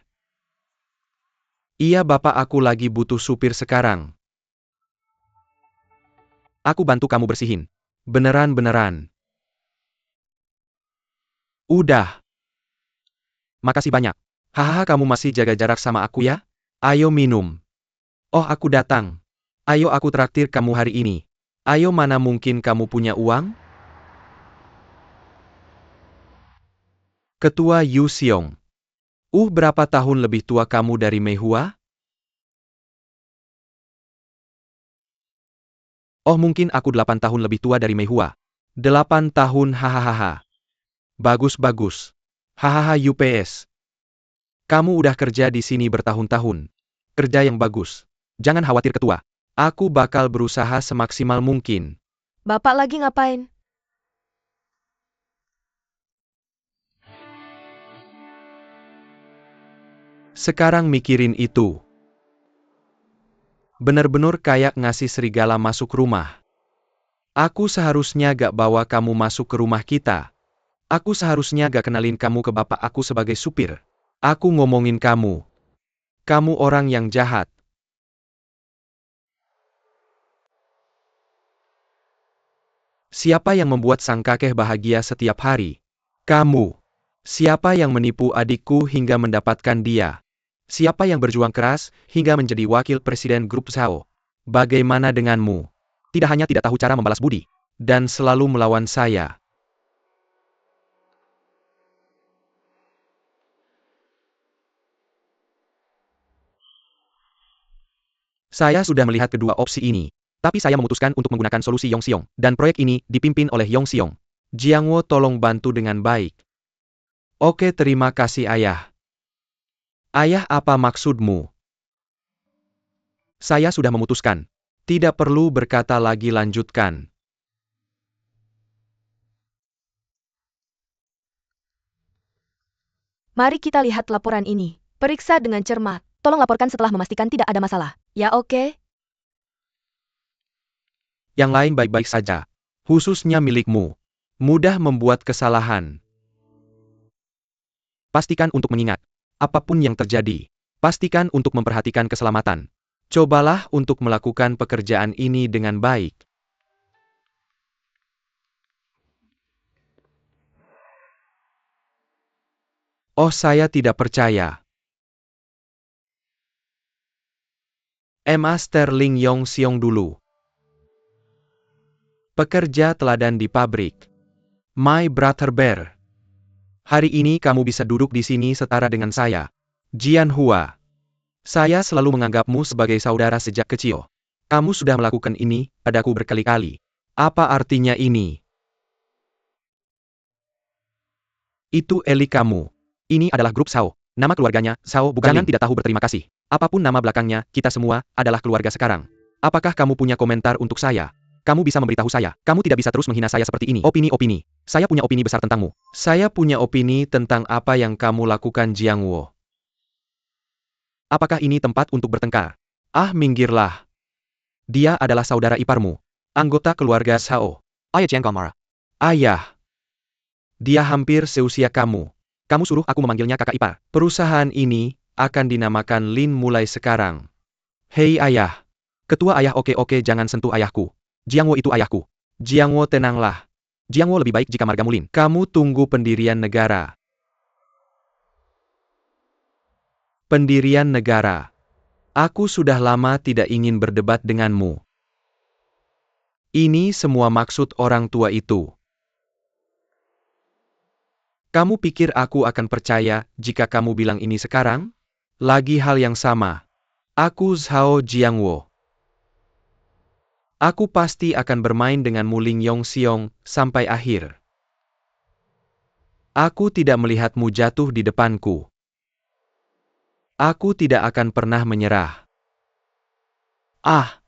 Iya bapak, aku lagi butuh supir sekarang. Aku bantu kamu bersihin. Beneran. Udah. Makasih banyak. Hahaha, kamu masih jaga jarak sama aku ya? Ayo minum. Oh, aku datang. Ayo aku traktir kamu hari ini. Ayo, mana mungkin kamu punya uang? Ketua Yu Xiong. Berapa tahun lebih tua kamu dari Mei Hua? Oh, mungkin aku 8 tahun lebih tua dari Mei Hua. 8 tahun, hahaha. Bagus. Hahaha, UPS. Kamu udah kerja di sini bertahun-tahun. Kerja yang bagus. Jangan khawatir ketua. Aku bakal berusaha semaksimal mungkin. Bapak lagi ngapain? Sekarang mikirin itu. Bener-bener kayak ngasih serigala masuk rumah. Aku seharusnya gak bawa kamu masuk ke rumah kita. Aku seharusnya gak kenalin kamu ke bapak aku sebagai supir. Aku ngomongin kamu. Kamu orang yang jahat. Siapa yang membuat sang kakek bahagia setiap hari? Kamu. Siapa yang menipu adikku hingga mendapatkan dia? Siapa yang berjuang keras hingga menjadi wakil presiden grup Zhao? Bagaimana denganmu? Tidak hanya tidak tahu cara membalas budi, dan selalu melawan saya. Saya sudah melihat kedua opsi ini, tapi saya memutuskan untuk menggunakan solusi Yongxiong, dan proyek ini dipimpin oleh Yongxiong. Jiangwo, tolong bantu dengan baik. Oke, terima kasih ayah. Ayah, apa maksudmu? Saya sudah memutuskan. Tidak perlu berkata lagi, lanjutkan. Mari kita lihat laporan ini. Periksa dengan cermat. Tolong laporkan setelah memastikan tidak ada masalah. Ya oke? Yang lain baik-baik saja. Khususnya milikmu. Mudah membuat kesalahan. Pastikan untuk mengingat. Apapun yang terjadi, pastikan untuk memperhatikan keselamatan. Cobalah untuk melakukan pekerjaan ini dengan baik. Oh, saya tidak percaya. Emma Sterling Yongxiong dulu. Pekerja teladan di pabrik. My brother Bear. Hari ini kamu bisa duduk di sini setara dengan saya. Jian Hua. Saya selalu menganggapmu sebagai saudara sejak kecil. Kamu sudah melakukan ini padaku berkali-kali. Apa artinya ini? Itu Eli kamu. Ini adalah grup Zhao. Nama keluarganya, Zhao, bukan Jangan tidak tahu berterima kasih. Apapun nama belakangnya, kita semua adalah keluarga sekarang. Apakah kamu punya komentar untuk saya? Kamu bisa memberitahu saya. Kamu tidak bisa terus menghina saya seperti ini. Opini-opini. Saya punya opini besar tentangmu. Saya punya opini tentang apa yang kamu lakukan, Jiangwo. Apakah ini tempat untuk bertengkar? Ah, minggirlah. Dia adalah saudara iparmu. Anggota keluarga Zhao. Ayah Jiang Kamara. Ayah. Dia hampir seusia kamu. Kamu suruh aku memanggilnya kakak ipar. Perusahaan ini akan dinamakan Lin mulai sekarang. Hei ayah. Ketua ayah, oke, jangan sentuh ayahku. Jiangwo itu ayahku. Jiangwo, tenanglah. Jiangwo lebih baik jika margamu Lin. Kamu tunggu pendirian negara. Pendirian negara. Aku sudah lama tidak ingin berdebat denganmu. Ini semua maksud orang tua itu. Kamu pikir aku akan percaya jika kamu bilang ini sekarang? Lagi hal yang sama. Aku Zhao Jiangwo. Aku pasti akan bermain denganmu Ling Yongxiong sampai akhir. Aku tidak melihatmu jatuh di depanku. Aku tidak akan pernah menyerah. Ah!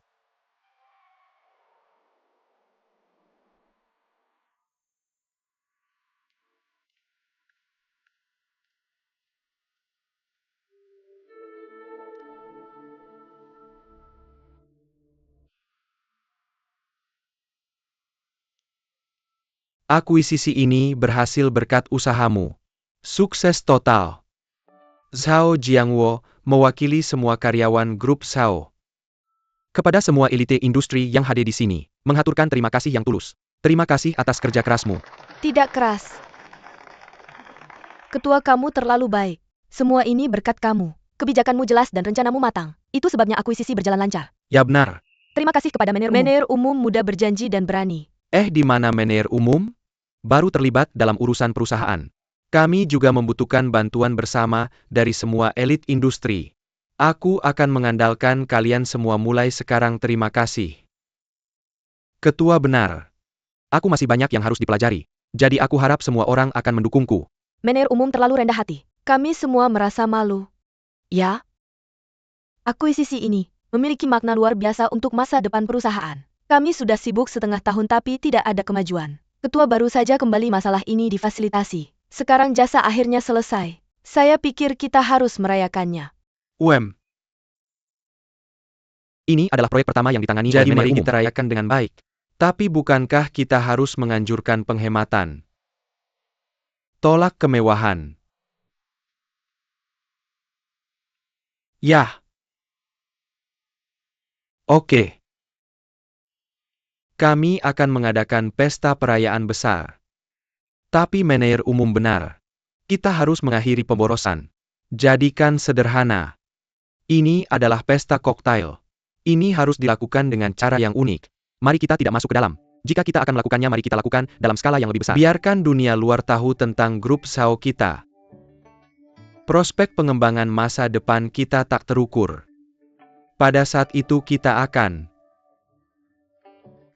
Akuisisi ini berhasil berkat usahamu. Sukses total. Zhao Jiangwo, mewakili semua karyawan grup Zhao. Kepada semua elite industri yang hadir di sini, menghaturkan terima kasih yang tulus. Terima kasih atas kerja kerasmu. Tidak keras. Ketua, kamu terlalu baik. Semua ini berkat kamu. Kebijakanmu jelas dan rencanamu matang. Itu sebabnya akuisisi berjalan lancar. Ya benar. Terima kasih kepada manajer umum muda berjanji dan berani. Di mana manajer umum? Baru terlibat dalam urusan perusahaan. Kami juga membutuhkan bantuan bersama dari semua elit industri. Aku akan mengandalkan kalian semua mulai sekarang, terima kasih. Ketua, benar. Aku masih banyak yang harus dipelajari. Jadi aku harap semua orang akan mendukungku. Manajer umum terlalu rendah hati. Kami semua merasa malu. Ya? Akuisisi ini memiliki makna luar biasa untuk masa depan perusahaan. Kami sudah sibuk setengah tahun tapi tidak ada kemajuan. Ketua, baru saja kembali masalah ini difasilitasi. Sekarang jasa akhirnya selesai. Saya pikir kita harus merayakannya. Ini adalah proyek pertama yang ditangani oleh manajer umum. Jadi mari kita rayakan dengan baik. Tapi bukankah kita harus menganjurkan penghematan? Tolak kemewahan. Yah. Oke. Kami akan mengadakan pesta perayaan besar. Tapi manajer umum benar. Kita harus mengakhiri pemborosan. Jadikan sederhana. Ini adalah pesta koktail. Ini harus dilakukan dengan cara yang unik. Mari kita tidak masuk ke dalam. Jika kita akan melakukannya, mari kita lakukan dalam skala yang lebih besar. Biarkan dunia luar tahu tentang grup SAO kita. Prospek pengembangan masa depan kita tak terukur. Pada saat itu kita akan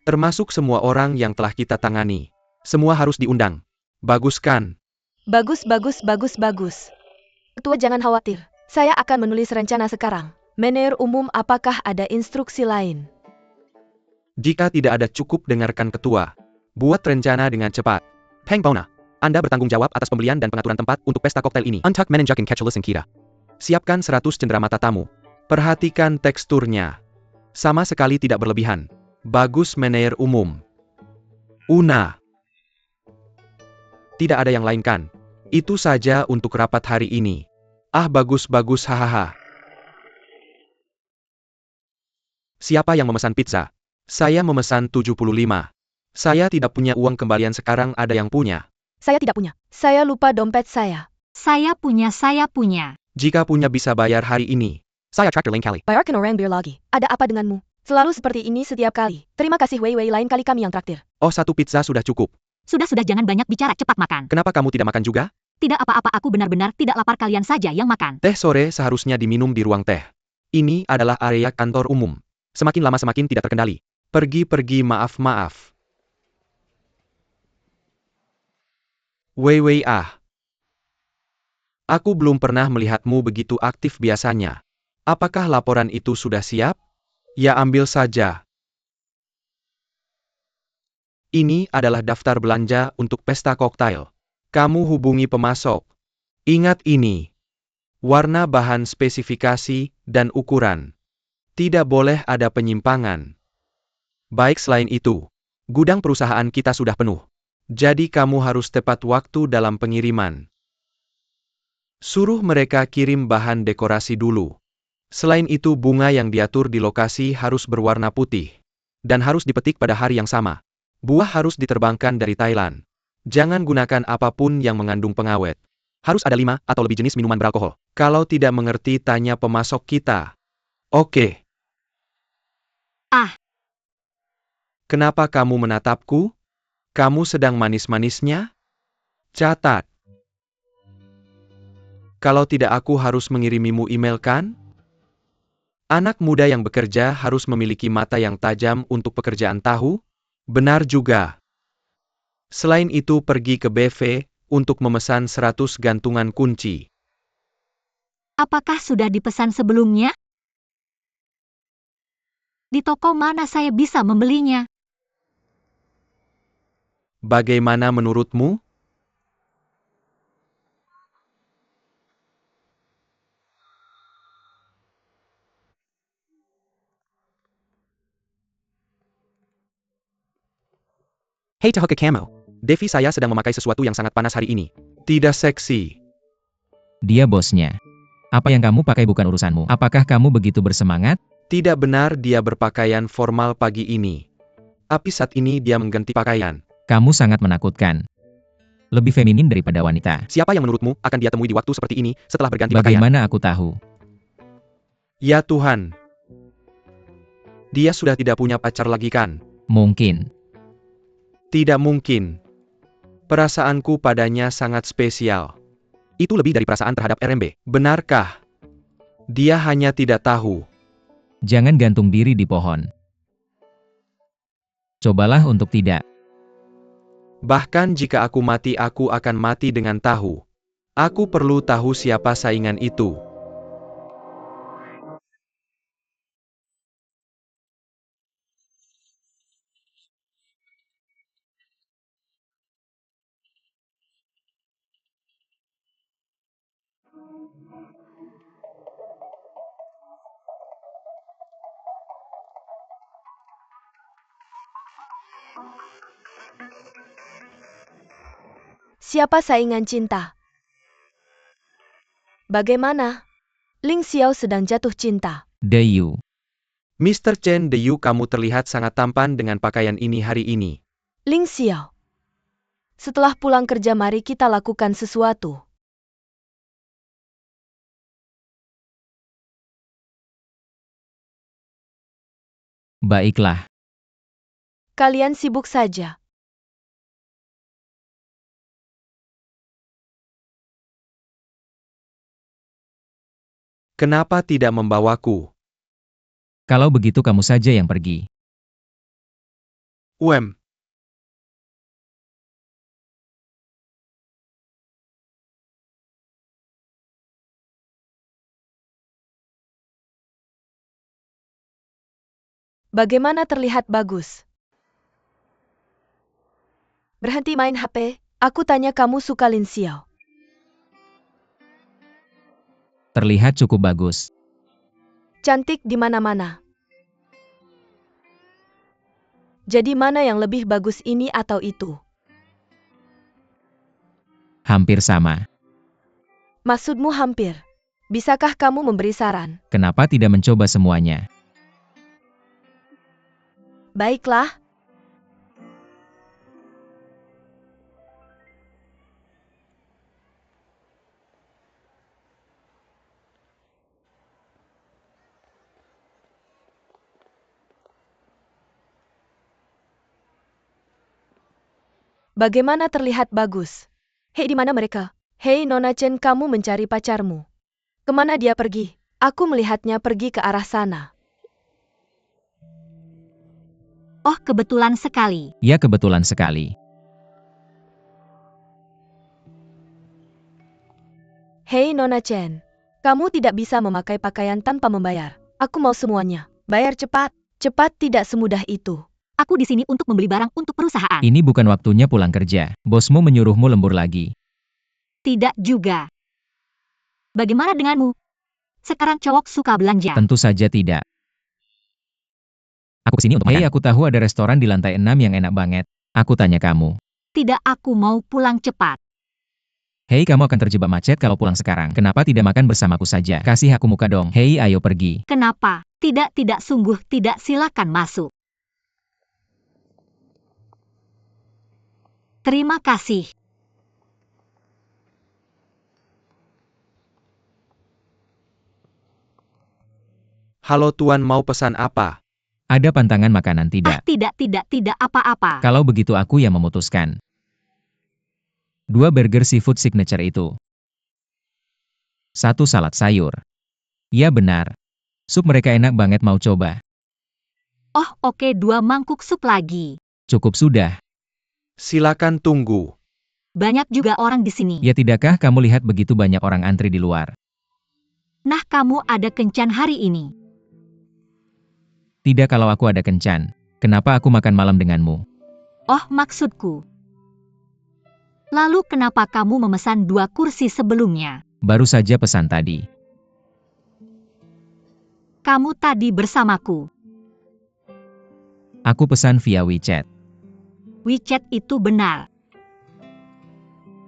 termasuk semua orang yang telah kita tangani. Semua harus diundang. Bagus kan? Bagus, bagus, bagus, bagus. Ketua jangan khawatir. Saya akan menulis rencana sekarang. Manajer umum, apakah ada instruksi lain? Jika tidak ada, cukup dengarkan ketua. Buat rencana dengan cepat. Peng Bona, Anda bertanggung jawab atas pembelian dan pengaturan tempat untuk pesta koktail ini. Untuck menenjakin Catchless Kira. Siapkan 100 cenderamata tamu. Perhatikan teksturnya. Sama sekali tidak berlebihan. Bagus manajer umum. Una. Tidak ada yang lain kan? Itu saja untuk rapat hari ini. Ah, bagus-bagus, hahaha. Siapa yang memesan pizza? Saya memesan 75. Saya tidak punya uang kembalian, sekarang ada yang punya. Saya tidak punya. Saya lupa dompet saya. Saya punya. Jika punya bisa bayar hari ini. Saya traktor lain kali. Bayarkan orang bir lagi. Ada apa denganmu? Selalu seperti ini setiap kali. Terima kasih Wei, lain kali kami yang traktir. Oh, 1 pizza sudah cukup. Sudah jangan banyak bicara, cepat makan. Kenapa kamu tidak makan juga? Tidak apa-apa, aku benar-benar tidak lapar, kalian saja yang makan. Teh sore seharusnya diminum di ruang teh. Ini adalah area kantor umum. Semakin lama semakin tidak terkendali. Pergi, maaf. Wei, aku belum pernah melihatmu begitu aktif biasanya. Apakah laporan itu sudah siap? Ya, ambil saja. Ini adalah daftar belanja untuk pesta koktail. Kamu hubungi pemasok. Ingat ini. Warna, bahan, spesifikasi, dan ukuran. Tidak boleh ada penyimpangan. Baik, selain itu, gudang perusahaan kita sudah penuh. Jadi kamu harus tepat waktu dalam pengiriman. Suruh mereka kirim bahan dekorasi dulu. Selain itu, bunga yang diatur di lokasi harus berwarna putih. Dan harus dipetik pada hari yang sama. Buah harus diterbangkan dari Thailand. Jangan gunakan apapun yang mengandung pengawet. Harus ada 5 atau lebih jenis minuman beralkohol. Kalau tidak mengerti, tanya pemasok kita. Oke. Kenapa kamu menatapku? Kamu sedang manis-manisnya? Catat. Kalau tidak, aku harus mengirimimu email kan? Anak muda yang bekerja harus memiliki mata yang tajam untuk pekerjaan tahu? Benar juga. Selain itu, pergi ke BV untuk memesan 100 gantungan kunci. Apakah sudah dipesan sebelumnya? Di toko mana saya bisa membelinya? Bagaimana menurutmu? Hey Tahoka Camo. Devi, saya sedang memakai sesuatu yang sangat panas hari ini. Tidak seksi. Dia bosnya. Apa yang kamu pakai bukan urusanmu. Apakah kamu begitu bersemangat? Tidak benar, dia berpakaian formal pagi ini. Tapi saat ini dia mengganti pakaian. Kamu sangat menakutkan. Lebih feminin daripada wanita. Siapa yang menurutmu akan dia temui di waktu seperti ini setelah berganti pakaian? Bagaimana aku tahu? Ya Tuhan. Dia sudah tidak punya pacar lagi kan? Mungkin. Tidak mungkin. Perasaanku padanya sangat spesial. Itu lebih dari perasaan terhadap RMB. Benarkah? Dia hanya tidak tahu. Jangan gantung diri di pohon. Cobalah untuk tidak. Bahkan jika aku mati, aku akan mati dengan tahu. Aku perlu tahu siapa saingan itu. Siapa saingan cinta? Bagaimana? Ling Xiao sedang jatuh cinta. Dayu. Mr. Chen Deyu, kamu terlihat sangat tampan dengan pakaian ini hari ini. Ling Xiao. Setelah pulang kerja mari kita lakukan sesuatu. Baiklah. Kalian sibuk saja. Kenapa tidak membawaku? Kalau begitu kamu saja yang pergi. Wem. Bagaimana terlihat bagus? Berhenti main HP, aku tanya kamu suka Lin Xiao. Terlihat cukup bagus. Cantik di mana-mana. Jadi mana yang lebih bagus ini atau itu? Hampir sama. Maksudmu hampir. Bisakah kamu memberi saran? Kenapa tidak mencoba semuanya? Baiklah. Bagaimana terlihat bagus? Hei, di mana mereka? Hei Nona Chen, kamu mencari pacarmu. Kemana dia pergi? Aku melihatnya pergi ke arah sana. Oh, kebetulan sekali. Ya, kebetulan sekali. Hei Nona Chen, kamu tidak bisa memakai pakaian tanpa membayar. Aku mau semuanya. Bayar cepat. Cepat, tidak semudah itu. Aku di sini untuk membeli barang untuk perusahaan. Ini bukan waktunya pulang kerja. Bosmu menyuruhmu lembur lagi. Tidak juga. Bagaimana denganmu? Sekarang cowok suka belanja. Tentu saja tidak. Aku kesini untuk makan. Hei, aku tahu ada restoran di lantai 6 yang enak banget. Aku tanya kamu. Tidak, aku mau pulang cepat. Hei, kamu akan terjebak macet kalau pulang sekarang. Kenapa tidak makan bersamaku saja? Kasih aku muka dong. Hei, ayo pergi. Kenapa? Tidak, sungguh tidak, silakan masuk. Terima kasih. Halo tuan, mau pesan apa? Ada pantangan makanan tidak? Tidak apa-apa. Kalau begitu aku yang memutuskan. 2 burger seafood signature itu. 1 salad sayur. Ya benar. Sup mereka enak banget, mau coba. Oh, oke, 2 mangkuk sup lagi. Cukup sudah. Silakan tunggu. Banyak juga orang di sini. Ya tidakkah kamu lihat begitu banyak orang antri di luar? Nah, kamu ada kencan hari ini. Tidak, kalau aku ada kencan. Kenapa aku makan malam denganmu? Oh, maksudku. Lalu kenapa kamu memesan 2 kursi sebelumnya? Baru saja pesan tadi. Kamu tadi bersamaku. Aku pesan via WeChat. WeChat itu benar.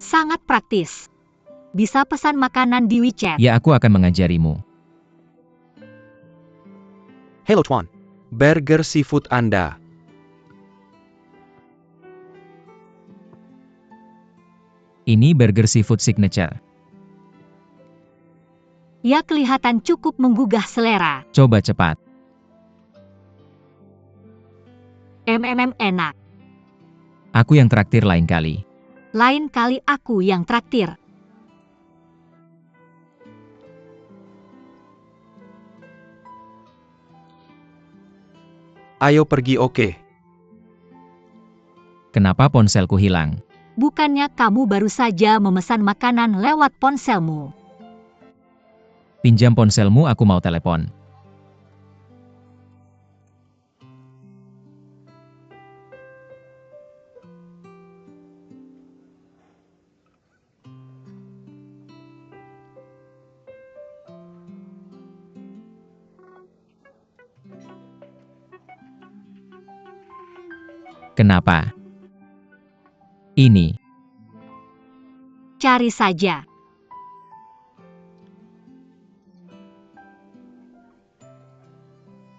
Sangat praktis. Bisa pesan makanan di WeChat. Ya, aku akan mengajarimu. Hello tuan. Burger seafood Anda. Ini burger seafood signature. Ya, kelihatan cukup menggugah selera. Coba cepat. Enak. Aku yang traktir lain kali. Lain kali aku yang traktir. Ayo pergi, oke. Kenapa ponselku hilang? Bukannya kamu baru saja memesan makanan lewat ponselmu? Pinjam ponselmu, aku mau telepon. Kenapa? Ini. Cari saja.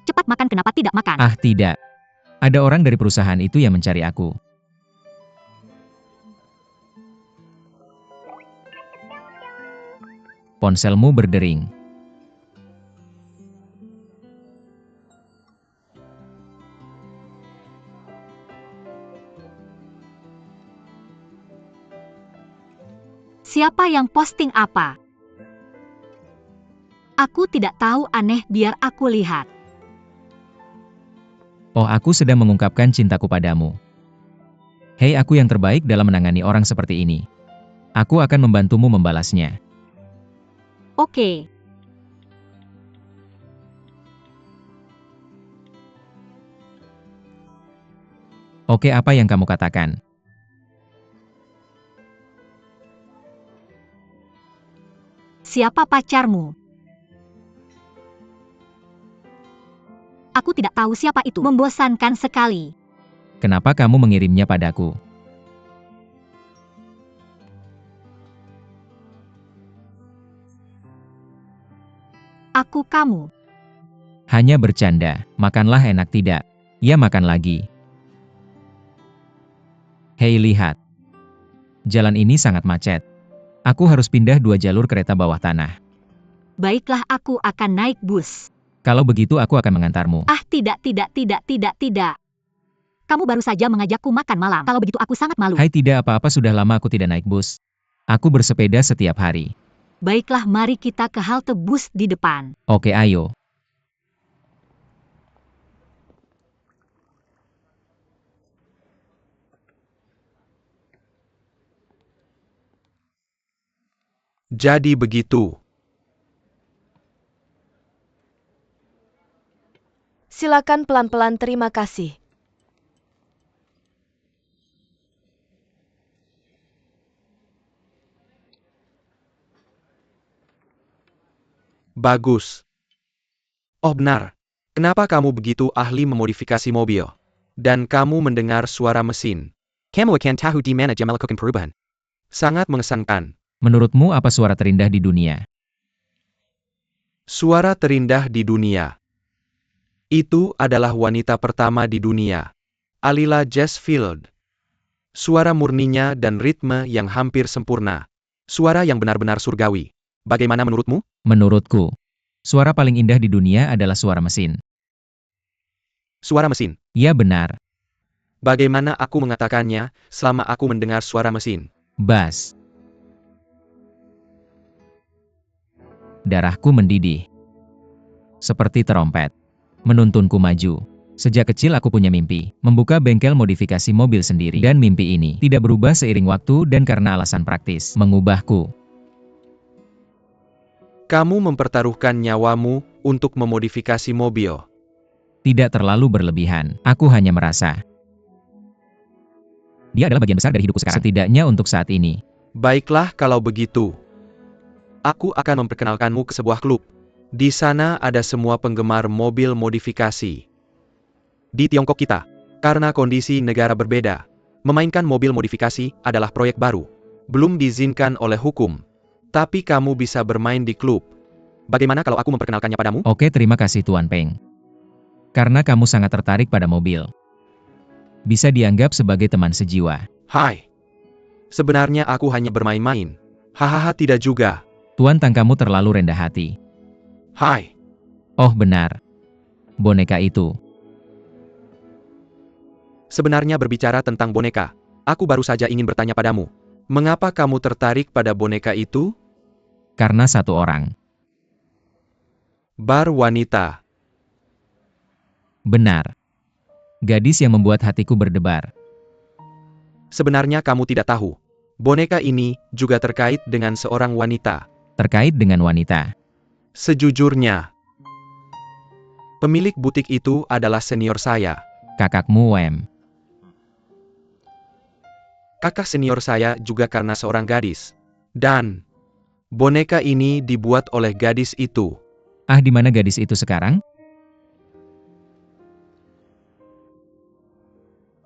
Cepat makan. makan kenapa tidak makan? Ah, tidak. Ada orang dari perusahaan itu yang mencari aku. Ponselmu berdering. Siapa yang posting apa? Aku tidak tahu, aneh, biar aku lihat. Oh, aku sedang mengungkapkan cintaku padamu. Hei, aku yang terbaik dalam menangani orang seperti ini. Aku akan membantumu membalasnya. Oke. Oke, apa yang kamu katakan? Siapa pacarmu? Aku tidak tahu siapa itu. Membosankan sekali. Kenapa kamu mengirimnya padaku? Aku kamu. Hanya bercanda. Makanlah enak tidak? Ya, makan lagi. Hei, lihat. Jalan ini sangat macet. Aku harus pindah 2 jalur kereta bawah tanah. Baiklah, aku akan naik bus. Kalau begitu aku akan mengantarmu. Ah, tidak. Kamu baru saja mengajakku makan malam. Kalau begitu aku sangat malu. Hai, tidak apa-apa, sudah lama aku tidak naik bus. Aku bersepeda setiap hari. Baiklah, mari kita ke halte bus di depan. Oke, ayo. Jadi begitu. Silakan pelan-pelan, terima kasih. Bagus. Oh benar. Kenapa kamu begitu ahli memodifikasi mobil? Dan kamu mendengar suara mesin. Kamu akan tahu di mana dia melakukan perubahan. Sangat mengesankan. Menurutmu apa suara terindah di dunia? Suara terindah di dunia. Itu adalah wanita pertama di dunia. Alila Jesfield. Suara murninya dan ritme yang hampir sempurna. Suara yang benar-benar surgawi. Bagaimana menurutmu? Menurutku, suara paling indah di dunia adalah suara mesin. Suara mesin. Ya, benar. Bagaimana aku mengatakannya selama aku mendengar suara mesin? Bass. Darahku mendidih. Seperti terompet. Menuntunku maju. Sejak kecil aku punya mimpi, membuka bengkel modifikasi mobil sendiri. Dan mimpi ini tidak berubah seiring waktu dan karena alasan praktis, mengubahku. Kamu mempertaruhkan nyawamu untuk memodifikasi mobil. Tidak terlalu berlebihan, aku hanya merasa. Dia adalah bagian besar dari hidupku sekarang. Setidaknya untuk saat ini. Baiklah kalau begitu. Aku akan memperkenalkanmu ke sebuah klub. Di sana ada semua penggemar mobil modifikasi. Di Tiongkok kita, karena kondisi negara berbeda, memainkan mobil modifikasi adalah proyek baru. Belum diizinkan oleh hukum. Tapi kamu bisa bermain di klub. Bagaimana kalau aku memperkenalkannya padamu? Oke, terima kasih Tuan Peng. Karena kamu sangat tertarik pada mobil. Bisa dianggap sebagai teman sejiwa. Hai. Sebenarnya aku hanya bermain-main. Hahaha, tidak juga. Tuan Tang, kamu terlalu rendah hati. Hai. Oh benar. Boneka itu. Sebenarnya berbicara tentang boneka, aku baru saja ingin bertanya padamu. Mengapa kamu tertarik pada boneka itu? Karena satu orang. Bar wanita. Benar. Gadis yang membuat hatiku berdebar. Sebenarnya kamu tidak tahu. Boneka ini juga terkait dengan seorang wanita. Terkait dengan wanita. Sejujurnya, pemilik butik itu adalah senior saya. Kakakmu Wem. Kakak senior saya juga karena seorang gadis. Dan boneka ini dibuat oleh gadis itu. Ah, di mana gadis itu sekarang?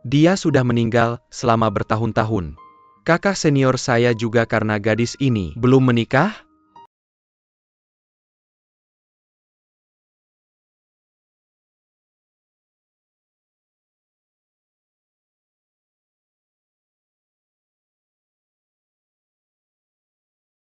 Dia sudah meninggal selama bertahun-tahun. Kakak senior saya juga karena gadis ini belum menikah.